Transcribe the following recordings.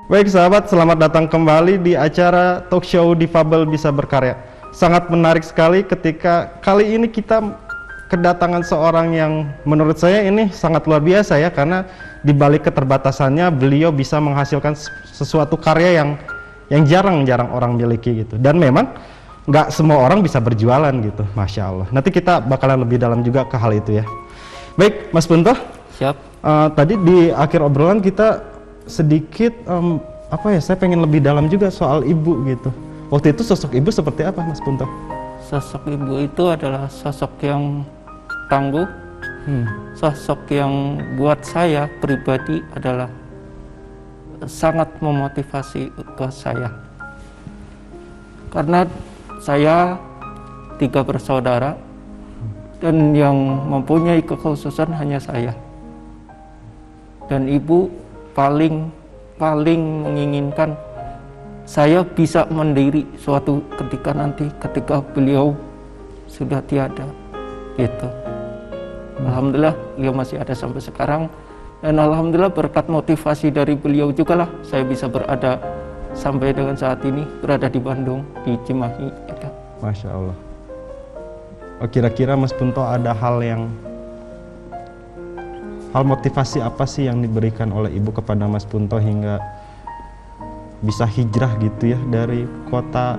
Baik sahabat, selamat datang kembali di acara talk show Difabel Bisa Berkarya. Sangat menarik sekali ketika kali ini kita kedatangan seorang yang menurut saya ini sangat luar biasa ya, karena di balik keterbatasannya beliau bisa menghasilkan sesuatu karya yang jarang-jarang orang miliki gitu. Dan memang nggak semua orang bisa berjualan gitu, Masya Allah. Nanti kita bakalan lebih dalam juga ke hal itu ya. Baik, Mas Punto. Siap. Tadi di akhir obrolan kita sedikit saya pengen lebih dalam juga soal ibu gitu. Waktu itu sosok ibu seperti apa, Mas Punto? Sosok ibu itu adalah sosok yang tangguh, sosok yang buat saya pribadi adalah sangat memotivasi buat saya. Karena saya 3 bersaudara dan yang mempunyai kekhususan hanya saya. Dan ibu paling menginginkan saya bisa mandiri suatu ketika nanti ketika beliau sudah tiada gitu. Alhamdulillah beliau masih ada sampai sekarang, dan alhamdulillah berkat motivasi dari beliau juga lah saya bisa berada sampai dengan saat ini berada di Bandung, di Cimahi gitu. Masya Allah. Kira-kira Mas Punto ada hal motivasi apa sih yang diberikan oleh ibu kepada Mas Punto hingga bisa hijrah gitu ya dari kota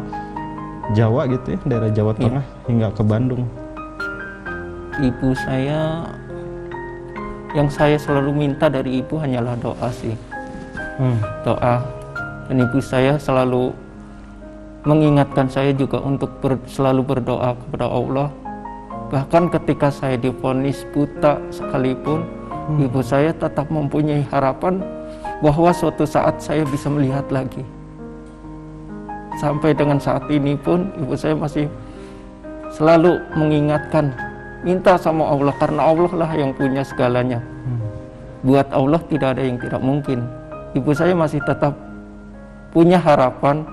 Jawa gitu ya, daerah Jawa Tengah hingga ke Bandung? Ibu saya, yang saya selalu minta dari ibu hanyalah doa sih. Doa. Dan ibu saya selalu mengingatkan saya juga untuk selalu berdoa kepada Allah. Bahkan ketika saya divonis buta sekalipun, ibu saya tetap mempunyai harapan bahwa suatu saat saya bisa melihat lagi. Sampai dengan saat ini pun ibu saya masih selalu mengingatkan, minta sama Allah, karena Allah lah yang punya segalanya. Buat Allah tidak ada yang tidak mungkin. Ibu saya masih tetap punya harapan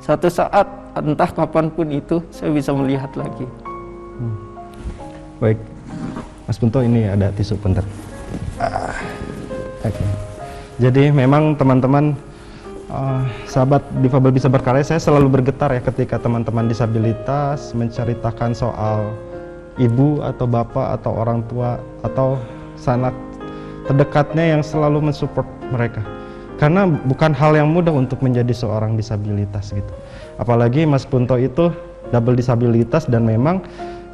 satu saat, entah kapanpun itu, saya bisa melihat lagi. Baik, Mas Punto, ini ada tisu bentar. Jadi memang teman-teman sahabat Difabel Bisa Berkarya, saya selalu bergetar ya ketika teman-teman disabilitas menceritakan soal ibu atau bapak atau orang tua atau sanak terdekatnya yang selalu mensupport mereka. Karena bukan hal yang mudah untuk menjadi seorang disabilitas gitu. Apalagi Mas Punto itu double disabilitas, dan memang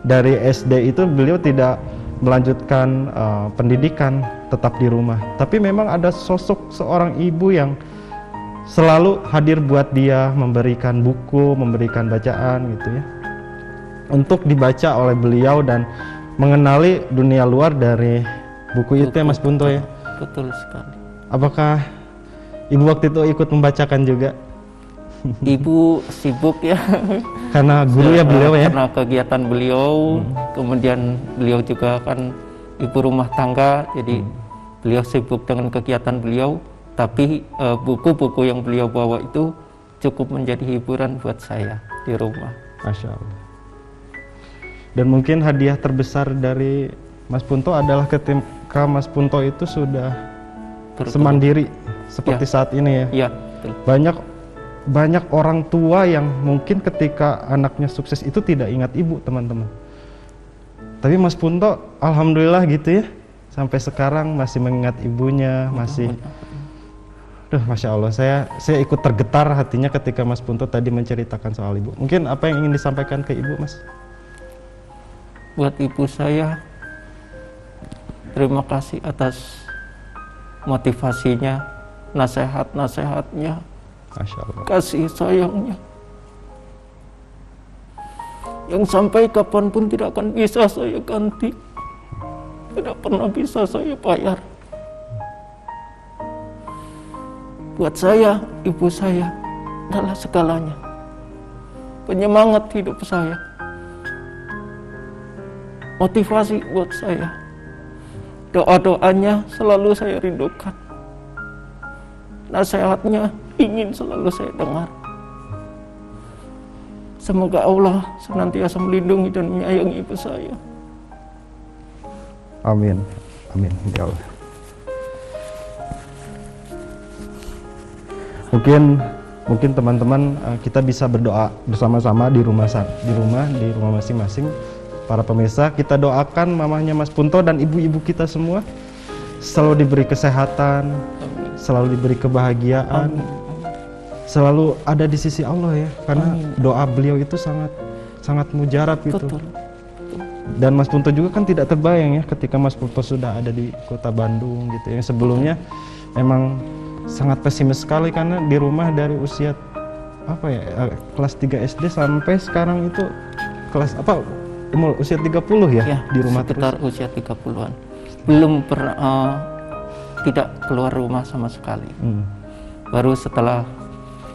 dari SD itu beliau tidak melanjutkan pendidikan, tetap di rumah. Tapi memang ada sosok seorang ibu yang selalu hadir buat dia, memberikan buku, memberikan bacaan gitu ya, untuk dibaca oleh beliau dan mengenali dunia luar dari buku itu ya, Mas Punto ya. Betul sekali. Apakah ibu waktu itu ikut membacakan juga? Ibu sibuk ya. Karena guru ya beliau ya. Karena kegiatan beliau, kemudian beliau juga kan ibu rumah tangga, jadi beliau sibuk dengan kegiatan beliau. Tapi buku-buku yang beliau bawa itu cukup menjadi hiburan buat saya di rumah. Masya Allah. Dan mungkin hadiah terbesar dari Mas Punto adalah ketika Mas Punto itu sudah semandiri seperti saat ini ya. Iya. Banyak orang tua yang mungkin ketika anaknya sukses itu tidak ingat ibu, teman-teman. Tapi Mas Punto alhamdulillah gitu ya, sampai sekarang masih mengingat ibunya, masih. Masya Allah, saya ikut tergetar hatinya ketika Mas Punto tadi menceritakan soal ibu. Mungkin apa yang ingin disampaikan ke ibu, Mas? Buat ibu saya, terima kasih atas motivasinya, nasihat-nasihatnya, Masya Allah, kasih sayangnya, yang sampai kapanpun tidak akan bisa saya ganti, tidak pernah bisa saya bayar. Buat saya, ibu saya adalah segalanya, penyemangat hidup saya, motivasi buat saya. Doa-doanya selalu saya rindukan, nasihatnya ingin selalu saya dengar. Semoga Allah senantiasa melindungi dan menyayangi ibu saya. Amin, amin ya Allah. Mungkin teman-teman kita bisa berdoa bersama-sama di rumah masing-masing. Para pemirsa, kita doakan mamahnya Mas Punto dan ibu-ibu kita semua selalu diberi kesehatan, selalu diberi kebahagiaan, selalu ada di sisi Allah ya, karena doa beliau itu sangat mujarab itu. Betul. Dan Mas Punto juga kan tidak terbayang ya ketika Mas Punto sudah ada di kota Bandung gitu ya. Sebelumnya emang sangat pesimis sekali karena di rumah dari usia kelas 3 SD sampai sekarang itu umur usia 30 ya, di rumah sekitar terus. usia 30-an. Belum pernah tidak keluar rumah sama sekali. Baru setelah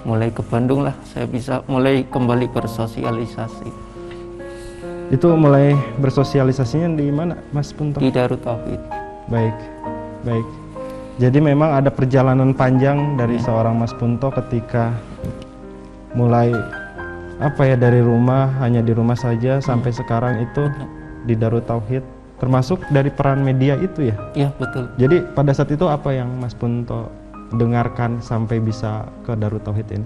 mulai ke Bandung lah saya bisa mulai kembali bersosialisasi. Itu mulai bersosialisasinya di mana Mas Punto? Di Darut Tauhid. Baik. Jadi memang ada perjalanan panjang dari seorang Mas Punto ketika mulai dari rumah, hanya di rumah saja sampai sekarang itu di Darut Tauhid, termasuk dari peran media itu ya? Iya, betul. Jadi pada saat itu apa yang Mas Punto dengarkan sampai bisa ke Darut Tauhid ini?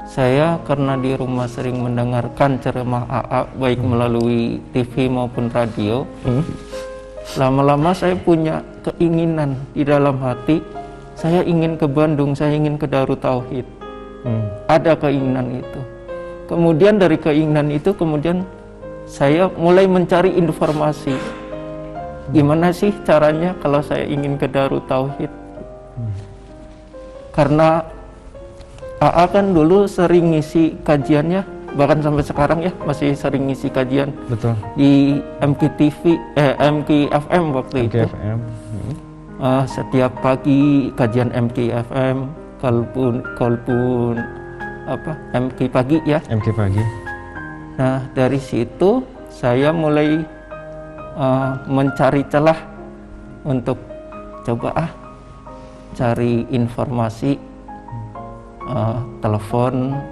Saya karena di rumah sering mendengarkan ceramah AA baik melalui TV maupun radio. Lama-lama saya punya keinginan di dalam hati, saya ingin ke Bandung, saya ingin ke Darut Tauhid. Ada keinginan itu. Kemudian dari keinginan itu saya mulai mencari informasi. Gimana sih caranya kalau saya ingin ke Darut Tauhid? Karena AA kan dulu sering ngisi kajiannya, bahkan sampai sekarang ya masih sering ngisi kajian. Betul. Di MKFM waktu itu. MKFM. Setiap pagi kajian MKFM, kalaupun MK pagi ya. MK pagi. Nah dari situ saya mulai mencari celah untuk coba cari informasi,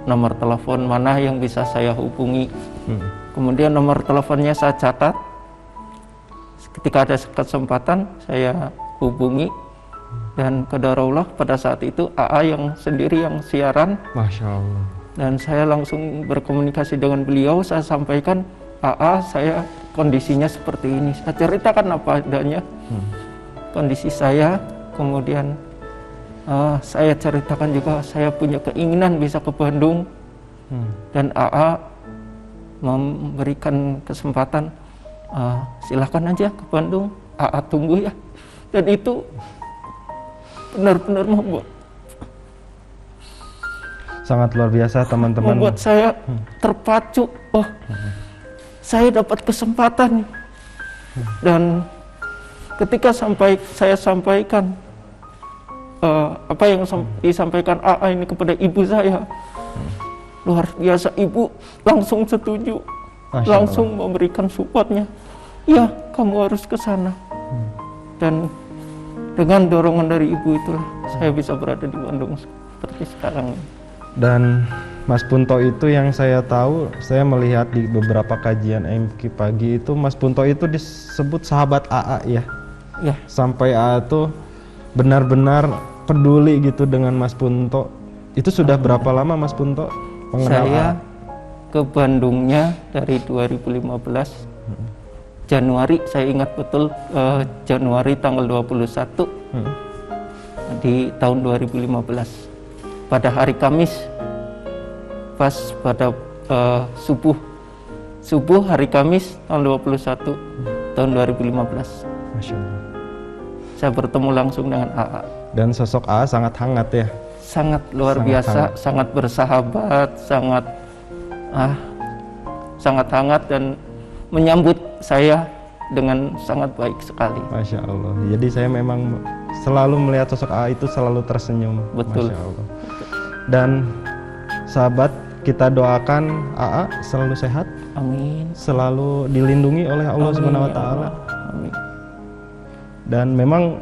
nomor telepon mana yang bisa saya hubungi. Kemudian nomor teleponnya saya catat. Ketika ada kesempatan saya hubungi. Dan qadarullah pada saat itu AA yang sendiri yang siaran. Masya Allah. Dan saya langsung berkomunikasi dengan beliau, saya sampaikan, AA saya kondisinya seperti ini. Saya ceritakan apa adanya kondisi saya. Kemudian saya ceritakan juga saya punya keinginan bisa ke Bandung. Dan AA memberikan kesempatan, silakan aja ke Bandung, AA tunggu ya. Dan itu benar-benar sangat luar biasa teman-teman. Membuat saya terpacu. Saya dapat kesempatan. Dan ketika saya sampaikan apa yang disampaikan AA ini kepada ibu saya, luar biasa, ibu langsung setuju, langsung memberikan supportnya. Ya, kamu harus ke sana. Dan dengan dorongan dari ibu itulah saya bisa berada di Bandung seperti sekarang. Dan Mas Punto itu yang saya tahu, saya melihat di beberapa kajian MK pagi itu Mas Punto itu disebut sahabat AA ya. Ya. Sampai AA itu benar-benar peduli gitu dengan Mas Punto. Itu sudah berapa lama Mas Punto mengenal saya AA? Ke Bandungnya dari 2015 Januari, saya ingat betul, Januari tanggal 21 di tahun 2015 pada hari Kamis, pas pada subuh hari Kamis tanggal 21 tahun 2015. Masya Allah. Saya bertemu langsung dengan AA. Dan sosok AA sangat hangat ya. Sangat luar biasa, sangat bersahabat, sangat hangat dan menyambut saya dengan sangat baik sekali. Masya Allah. Jadi saya memang selalu melihat sosok AA itu selalu tersenyum. Betul. Masya Allah. Dan sahabat, kita doakan AA selalu sehat. Amin. Selalu dilindungi oleh Allah Subhanahu wa taala. Amin. Dan memang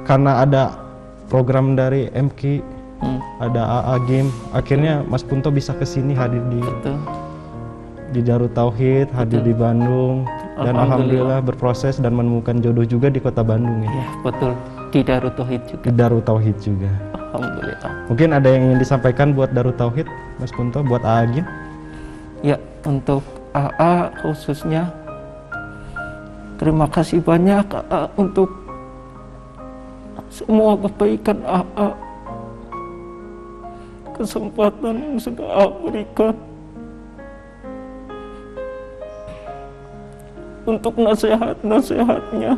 karena ada program dari MK, ada AA Game, akhirnya Mas Punto bisa kesini hadir di Darut Tauhid, hadir di Bandung, dan alhamdulillah berproses dan menemukan jodoh juga di kota Bandung ya. Ya, betul. Di Darut Tauhid juga. Di Darut Tauhid juga. Alhamdulillah. Mungkin ada yang ingin disampaikan buat Darut Tauhid, Mas Kunto, buat Agin? Ya, untuk AA khususnya, terima kasih banyak AA untuk semua kebaikan AA, kesempatan yang sudah AA berikan untuk nasihat-nasihatnya.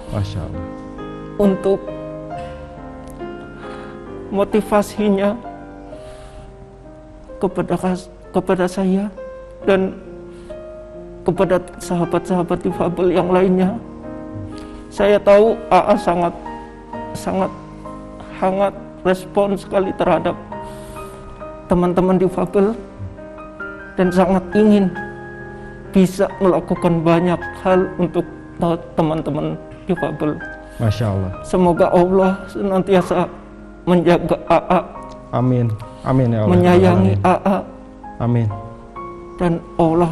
Masya Allah. Untuk motivasinya kepada saya dan kepada sahabat-sahabat difabel yang lainnya. Saya tahu AA sangat hangat respon sekali terhadap teman-teman difabel dan sangat ingin bisa melakukan banyak hal untuk teman-teman difabel. Masya Allah. Semoga Allah senantiasa menjaga AA. Amin. Amin ya Allah. Menyayangi AA. Amin. Dan Allah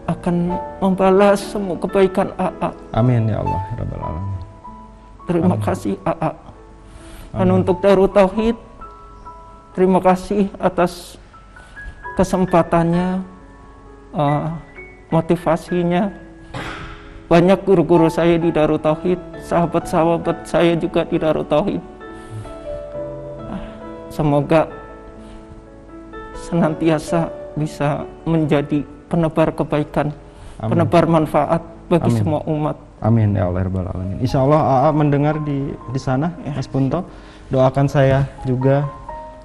akan membalas semua kebaikan AA. Amin ya Allah Rabbal Alamin. Terima kasih AA. Dan untuk Darut Tauhid, terima kasih atas kesempatannya, motivasinya. Banyak guru-guru saya di Darut Tauhid, sahabat-sahabat saya juga di Darut Tauhid. Semoga senantiasa bisa menjadi penebar kebaikan, Amin. penebar manfaat bagi Amin. semua umat. Amin ya Allah Rabbal Alamin. Insya Allah AA mendengar di sana, Mas Punto. Doakan saya juga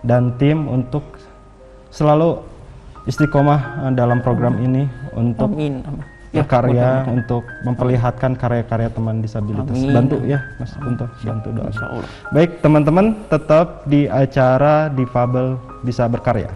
dan tim untuk selalu istiqomah dalam program ini untuk Amin. Amin. berkarya, mudah-mudahan. untuk memperlihatkan karya-karya teman disabilitas. Amin. Bantu ya Mas Punto, bantu doa. Insya Allah. Baik teman-teman, tetap di acara Difabel Bisa Berkarya.